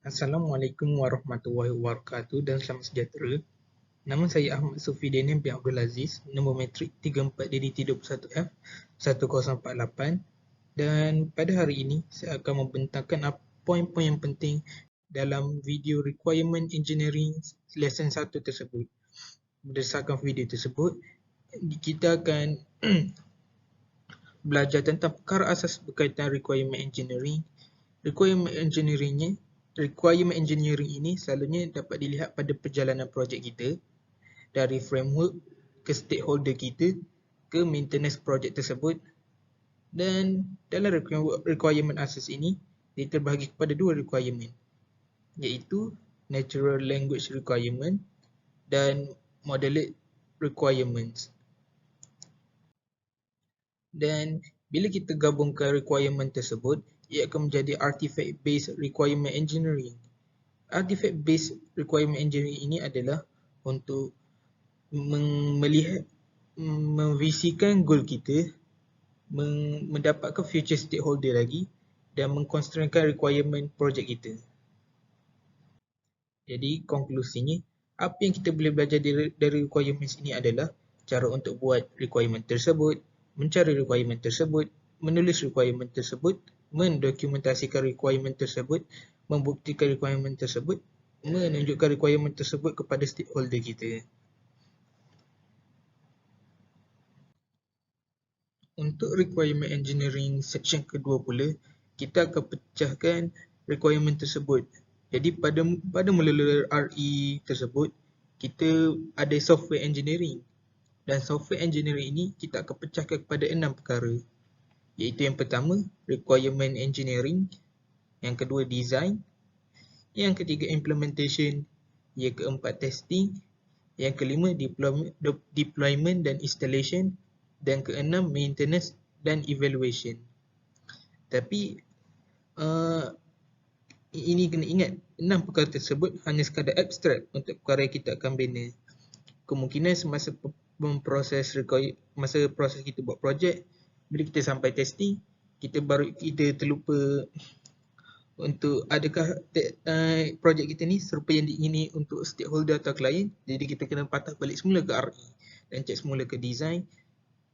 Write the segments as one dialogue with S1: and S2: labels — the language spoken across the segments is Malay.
S1: Assalamualaikum warahmatullahi wabarakatuh dan selamat sejahtera. Nama saya Ahmad Sufi Daniel bin Abdul Aziz, nombor metrik 34DD31F 1048, dan pada hari ini saya akan membentangkan poin-poin yang penting dalam video Requirement Engineering Lesson 1 tersebut. Berdasarkan video tersebut, kita akan belajar tentang perkara asas berkaitan Requirement Engineering. Requirement engineering ini selalunya dapat dilihat pada perjalanan projek kita dari framework ke stakeholder kita ke maintenance projek tersebut, dan dalam requirement asas ini dia terbahagi kepada dua requirement, iaitu natural language requirement dan modeled requirements. Dan bila kita gabungkan requirement tersebut, ia akan menjadi artifact based requirement engineering. Artifact based requirement engineering ini adalah untuk melihat, memvisikan goal kita, mendapatkan future stakeholder lagi dan mengkonstrainkan requirement projek kita. Jadi konklusinya, apa yang kita boleh belajar dari requirements ini adalah cara untuk buat requirement tersebut, mencari requirement tersebut, menulis requirement tersebut, mendokumentasikan requirement tersebut, membuktikan requirement tersebut, menunjukkan requirement tersebut kepada stakeholder kita. Untuk requirement engineering section kedua pula, kita akan pecahkan requirement tersebut. Jadi pada mula-mula RE tersebut, kita ada software engineering. Dan software engineering ini kita akan pecahkan kepada 6 perkara. Iaitu yang pertama, requirement engineering. Yang kedua, design. Yang ketiga, implementation. Yang keempat, testing. Yang kelima, deployment dan installation. Dan keenam, maintenance dan evaluation. Tapi ini kena ingat, 6 perkara tersebut hanya sekadar abstrak untuk perkara yang kita akan bina. Kemungkinan semasa proses kita buat projek, bila kita sampai testing, kita terlupa untuk adakah projek kita ni serupa yang diingini untuk stakeholder atau klien. Jadi kita kena patah balik semula ke RE dan cek semula ke design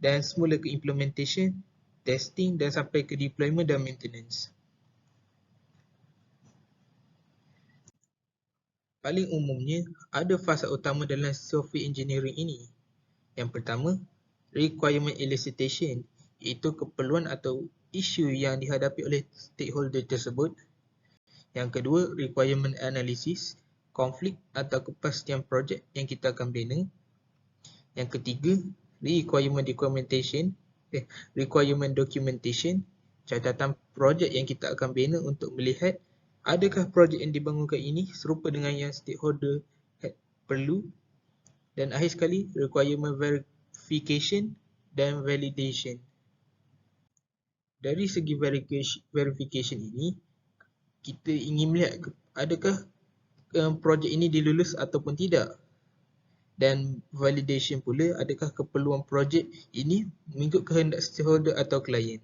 S1: dan semula ke implementation, testing dan sampai ke deployment dan maintenance. Paling umumnya, ada fasa utama dalam software engineering ini. Yang pertama, requirement elicitation, iaitu keperluan atau isu yang dihadapi oleh stakeholder tersebut. Yang kedua, requirement analysis, konflik atau kepastian projek yang kita akan bina. Yang ketiga, requirement documentation, catatan projek yang kita akan bina untuk melihat adakah projek yang dibangunkan ini serupa dengan yang stakeholder perlu. Dan akhir sekali, requirement verification dan validation. Dari segi verification ini, kita ingin melihat adakah projek ini dilulus ataupun tidak. Dan validation pula, adakah keperluan projek ini mengikut kehendak stakeholder atau klien.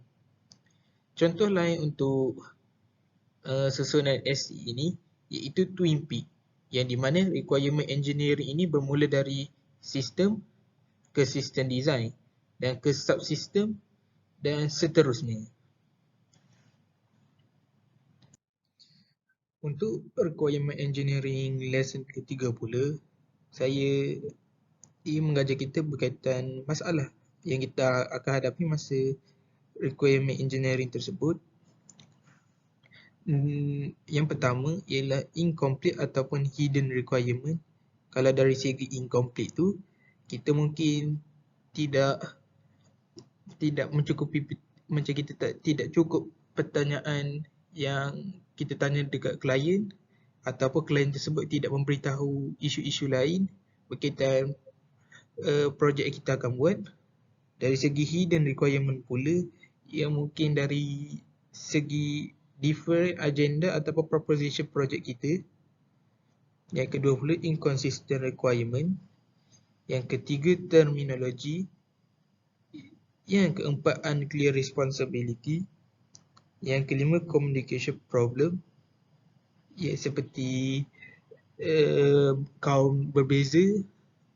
S1: Contoh lain untuk susunan SE ini iaitu Twin Peak, yang di mana requirement engineering ini bermula dari sistem ke sistem design dan ke subsystem dan seterusnya. Untuk requirement engineering lesson ketiga pula, saya ingin mengajar kita berkaitan masalah yang kita akan hadapi masa requirement engineering tersebut. Yang pertama ialah incomplete ataupun hidden requirement. Kalau dari segi incomplete tu, kita mungkin tidak mencukupi, macam kita tidak cukup pertanyaan yang kita tanya dekat klien, ataupun klien tersebut tidak memberitahu isu-isu lain berkaitan projek yang kita akan buat. Dari segi hidden requirement pula, ia mungkin dari segi different agenda ataupun proposition projek kita. Yang kedua pula, inconsistent requirement. Yang ketiga, terminology. Yang keempat, unclear responsibility. Yang kelima, communication problem. Ya, seperti kaum berbeza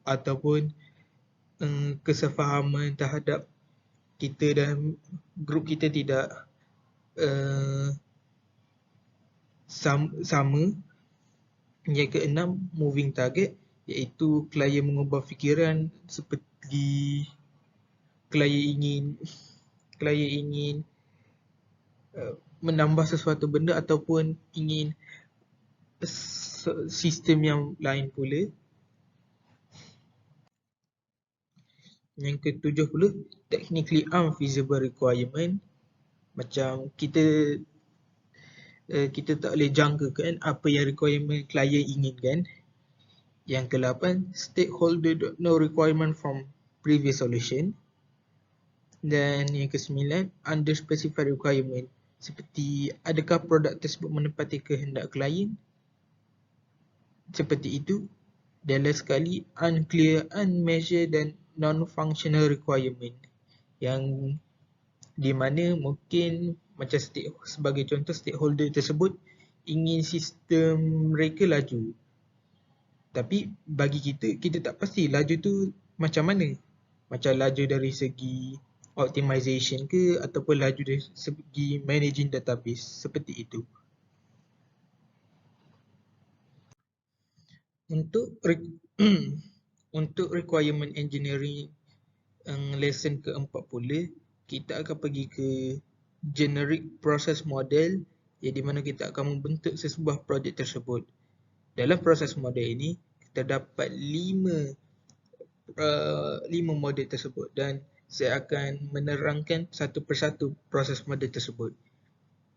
S1: ataupun kesefahaman terhadap kita dan grup kita tidak uh, sama. Yang keenam, moving target, iaitu klien mengubah fikiran seperti klien ingin klien ingin menambah sesuatu benda ataupun ingin sistem yang lain pula. Yang ketujuh pula, technically unfeasible requirement. Macam kita tak boleh jangkakan apa yang requirement klien inginkan. Yang ke-8, stakeholder don't know requirement from previous solution. Dan yang ke-9, under-specified requirement. Seperti adakah produk tersebut menepati kehendak klien? Seperti itu. Dan last sekali, unclear, unmeasured dan non-functional requirement. Yang di mana mungkin macam sebagai contoh, stakeholder tersebut ingin sistem mereka laju. Tapi bagi kita tak pasti laju tu macam mana. Macam laju dari segi optimization ke ataupun laju dari segi managing database, seperti itu. Untuk untuk requirement engineering lesson keempat pula, kita akan pergi ke generic process model, yang di mana kita akan membentuk sesebuah projek tersebut. Dalam proses model ini, kita dapat 5 model tersebut dan saya akan menerangkan satu persatu proses model tersebut.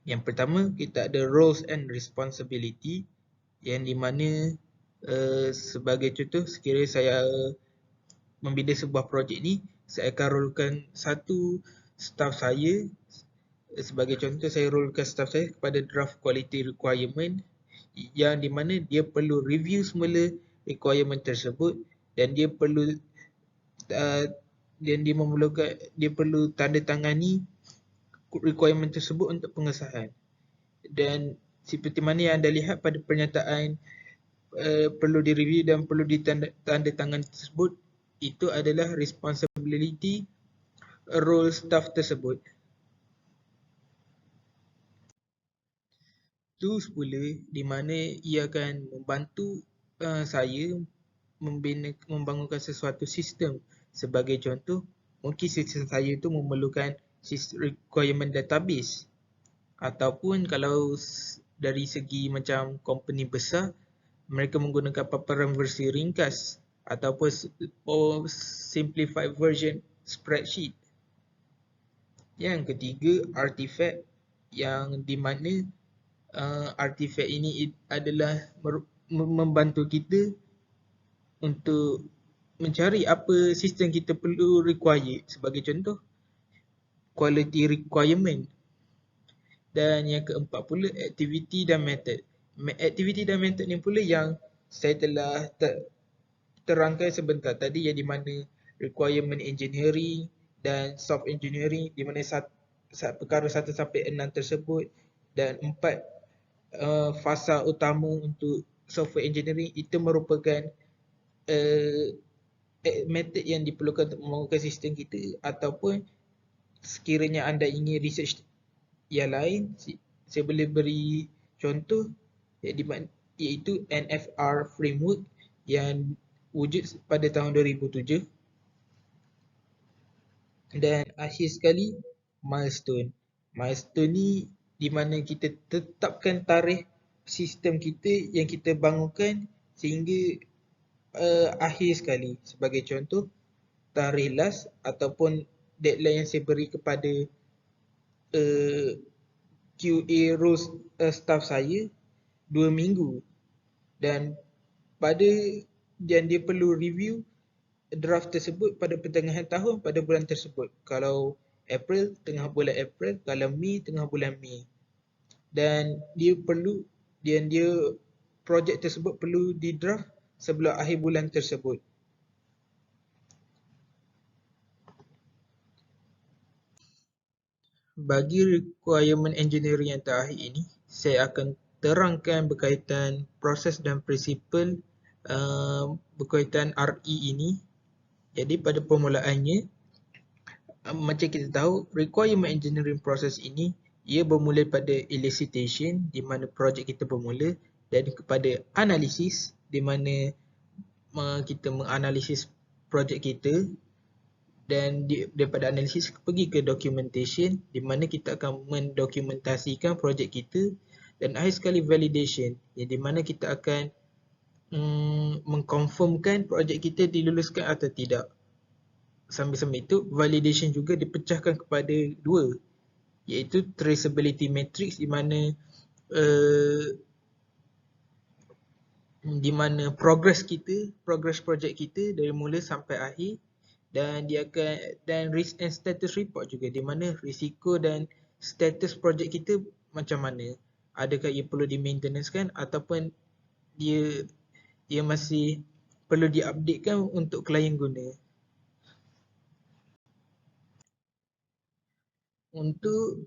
S1: Yang pertama, kita ada roles and responsibility, yang di mana sebagai contoh, sekiranya saya membina sebuah projek ni, saya akan rolekan satu staff saya. Sebagai contoh, saya rolekan staff saya kepada draft quality requirement, yang di mana dia perlu review semula requirement tersebut dan dia perlu dia perlu tanda tangani requirement tersebut untuk pengesahan. Dan seperti mana yang anda lihat pada pernyataan perlu direview dan perlu ditanda tangan tersebut, itu adalah responsibility role staff tersebut. Tools pula di mana ia akan membantu saya membangunkan sesuatu sistem. Sebagai contoh, mungkin sistem saya itu memerlukan requirement database, ataupun kalau dari segi macam company besar, mereka menggunakan paparan versi ringkas ataupun simplified version spreadsheet. Yang ketiga, artifact, yang di mana artifact ini adalah membantu kita untuk mencari apa sistem kita perlu require. Sebagai contoh, quality requirement. Dan yang keempat pula, activity dan method. Activity dan method ni pula yang saya telah terangkan sebentar tadi, yang di mana requirement engineering dan soft engineering, di mana perkara 1 sampai 6 tersebut dan 4 fasa utama untuk software engineering itu merupakan method yang diperlukan untuk membangunkan sistem kita. Ataupun sekiranya anda ingin research yang lain, saya boleh beri contoh, iaitu NFR framework yang wujud pada tahun 2007. Dan akhir sekali, milestone. Milestone ni di mana kita tetapkan tarikh sistem kita yang kita bangunkan sehingga akhir sekali. Sebagai contoh, tarikh last ataupun deadline yang saya beri kepada QA roles staff saya 2 minggu, dan dia perlu review draft tersebut pada pertengahan tahun pada bulan tersebut. Kalau April, tengah bulan April. Kalau Mei, tengah bulan Mei. Dan dia projek tersebut perlu di draft sebelum akhir bulan tersebut. Bagi requirement engineering yang terakhir ini, saya akan terangkan berkaitan proses dan prinsipal berkaitan RE ini. Jadi pada permulaannya, macam kita tahu, requirement engineering process ini ia bermula pada elicitation di mana projek kita bermula, dan kepada analisis di mana kita menganalisis projek kita, dan daripada analisis pergi ke documentation di mana kita akan mendokumentasikan projek kita, dan akhir sekali validation yang di mana kita akan mengkonfirmkan projek kita diluluskan atau tidak. Sambil-sambil itu, validation juga dipecahkan kepada dua, iaitu traceability matrix di mana progress projek kita dari mula sampai akhir, dan risk and status report juga di mana risiko dan status projek kita macam mana, adakah ia perlu di-maintenancekan ataupun dia masih perlu di-updatekan untuk klien guna. Untuk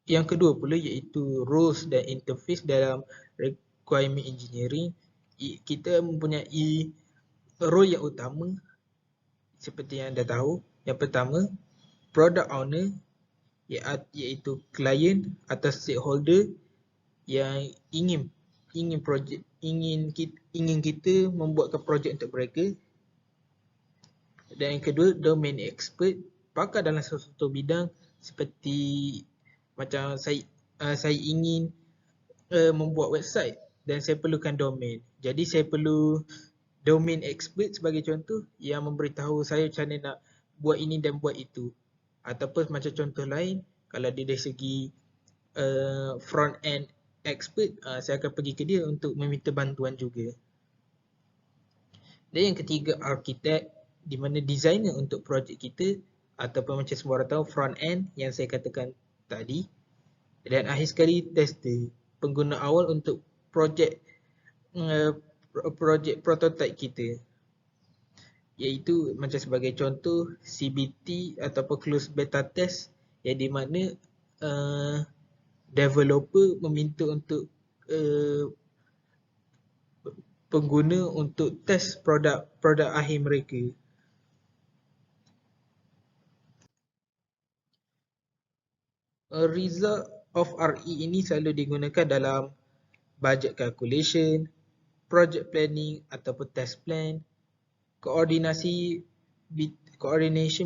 S1: yang kedua pula, iaitu roles dan interface dalam requirement engineering, kita mempunyai role yang utama seperti yang anda tahu. Yang pertama, product owner, iaitu klien atau stakeholder yang ingin kita membuatkan projek untuk mereka. Dan yang kedua, domain expert, pakar dalam sesuatu bidang, seperti macam saya ingin membuat website dan saya perlukan domain. Jadi saya perlu domain expert sebagai contoh yang memberitahu saya macam mana nak buat ini dan buat itu. Ataupun macam contoh lain, kalau dari segi front end expert, saya akan pergi ke dia untuk meminta bantuan juga. Dan yang ketiga, architect, di mana designer untuk projek kita, ataupun macam semua orang tahu, front end yang saya katakan tadi. Dan akhir sekali, tester, pengguna awal untuk projek prototype kita, iaitu macam sebagai contoh CBT ataupun closed beta test, yang di mana developer meminta untuk pengguna untuk test produk akhir mereka. Result of RE ini selalu digunakan dalam budget calculation, project planning ataupun test plan, coordination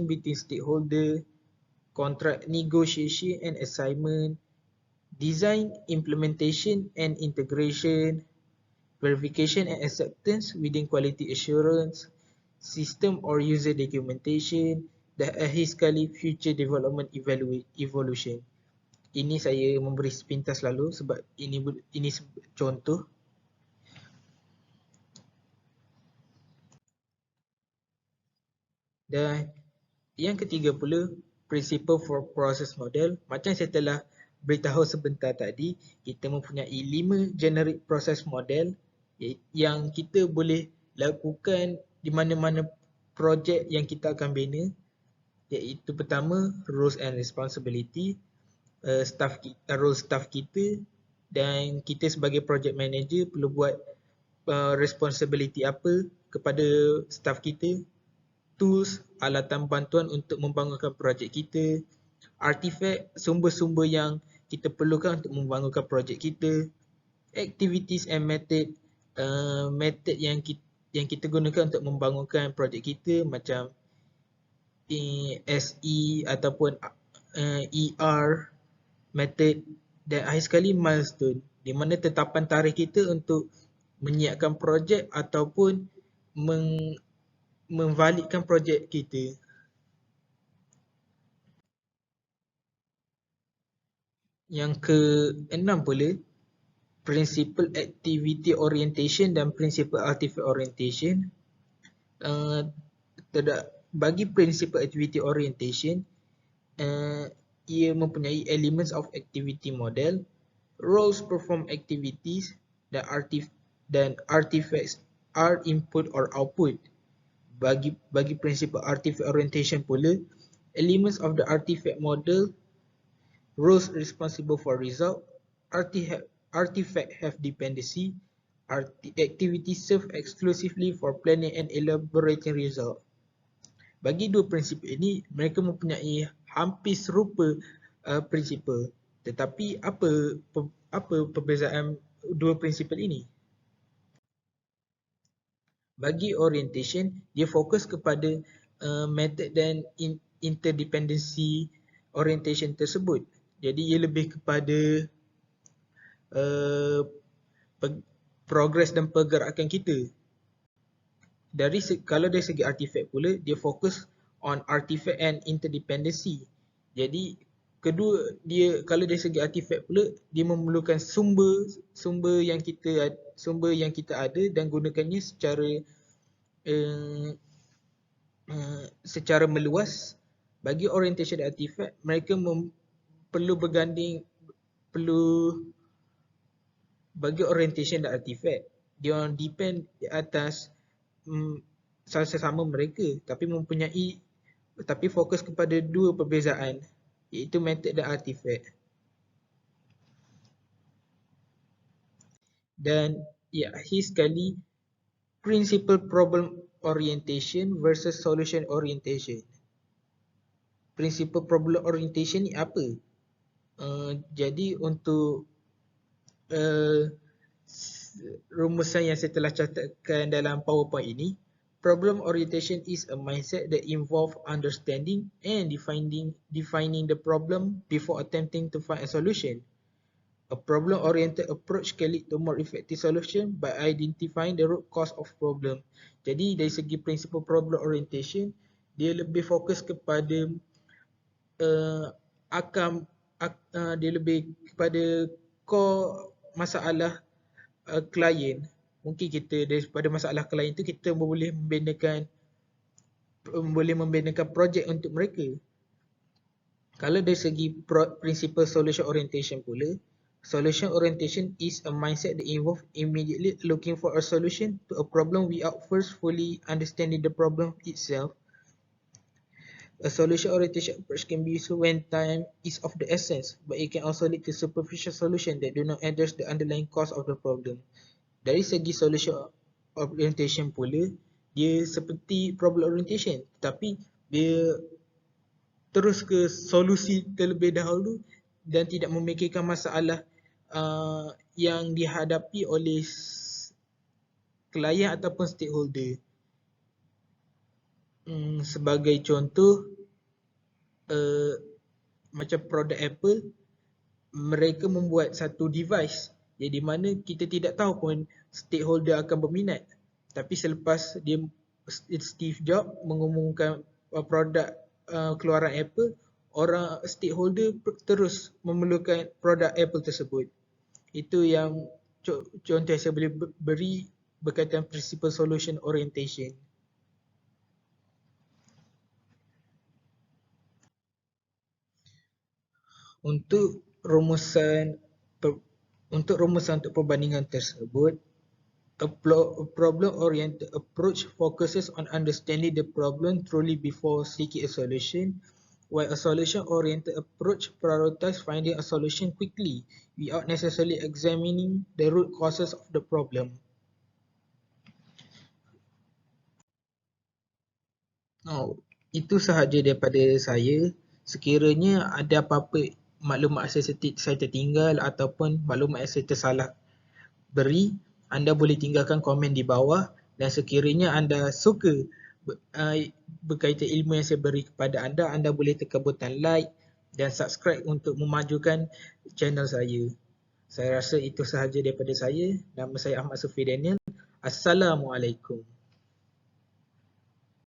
S1: between stakeholder, contract negotiation and assignment, design, implementation and integration, verification and acceptance within quality assurance, system or user documentation, dan akhir sekali future development evolution. Ini saya memberi sepintas lalu sebab ini contoh. Dan yang ketiga pula, principle for process model. Macam saya telah beritahu sebentar tadi, kita mempunyai 5 generic process model yang kita boleh lakukan di mana-mana projek yang kita akan bina, iaitu pertama, roles and responsibility, role staff kita, dan kita sebagai project manager perlu buat responsibility apa kepada staff kita, tools, alatan bantuan untuk membangunkan projek kita, artifact, sumber-sumber yang kita perlukan untuk membangunkan projek kita, activities and method, method yang kita gunakan untuk membangunkan projek kita macam SE ataupun ER method, dan akhir sekali milestone, di mana tetapan tarikh kita untuk menyiapkan projek ataupun memvalidkan projek kita. Yang keenam pula, principle activity orientation dan principle artifact orientation. Bagi principle activity orientation, ia mempunyai elements of activity model, roles perform activities, dan artifacts are input or output. Bagi principle artifact orientation pula, elements of the artifact model, roles responsible for result, artifact have dependency, activities serve exclusively for planning and elaborating result. Bagi dua prinsip ini, mereka mempunyai hampir serupa prinsipal. Tetapi apa perbezaan dua prinsipal ini? Bagi orientation, dia fokus kepada method dan interdependency orientation tersebut. Jadi ia lebih kepada progress dan pergerakan kita. Kalau dari segi artifact pula, dia fokus on artifact and interdependency. Jadi kalau dari segi artifact pula, dia memerlukan sumber yang kita ada dan gunakannya secara meluas. Bagi orientation artifact, mereka bagi orientation dan artifact, dia orang depend di atas sesama mereka, tapi fokus kepada dua perbezaan, iaitu method dan artifact. Dan akhir sekali, principal problem orientation versus solution orientation. Principal problem orientation ni apa? Jadi untuk rumusan yang saya telah catatkan dalam PowerPoint ini, problem orientation is a mindset that involve understanding and defining the problem before attempting to find a solution. A problem-oriented approach can lead to more effective solution by identifying the root cause of problem. Jadi dari segi principle problem orientation, dia lebih fokus kepada dia lebih kepada core masalah klien. Mungkin kita daripada masalah klien tu kita boleh membenarkan projek untuk mereka. Kalau dari segi principle solution orientation pula, solution orientation is a mindset that involves immediately looking for a solution to a problem without first fully understanding the problem itself. A solution orientation approach can be used when time is of the essence, but it can also lead to superficial solutions that do not address the underlying cause of the problem. Dari segi solution orientation pula, dia seperti problem orientation, tapi dia terus ke solusi terlebih dahulu dan tidak memikirkan masalah yang dihadapi oleh klien ataupun stakeholder. Sebagai contoh, macam produk Apple, mereka membuat satu device di mana kita tidak tahu pun stakeholder akan berminat. Tapi selepas Steve Jobs mengumumkan produk keluaran Apple, orang stakeholder terus memerlukan produk Apple tersebut. Itu yang contoh yang saya boleh beri berkaitan principle solution orientation. Untuk rumusan untuk perbandingan tersebut, a problem-oriented approach focuses on understanding the problem truly before seeking a solution, while a solution-oriented approach prioritizes finding a solution quickly without necessarily examining the root causes of the problem. Itu sahaja daripada saya. Sekiranya ada apa-apa maklumat saya tertinggal ataupun maklumat yang saya tersalah beri, anda boleh tinggalkan komen di bawah, dan sekiranya anda suka berkaitan ilmu yang saya beri kepada anda boleh tekan butang like dan subscribe untuk memajukan channel saya. Saya rasa itu sahaja daripada saya. Nama saya Ahmad Sufi Daniel. Assalamualaikum.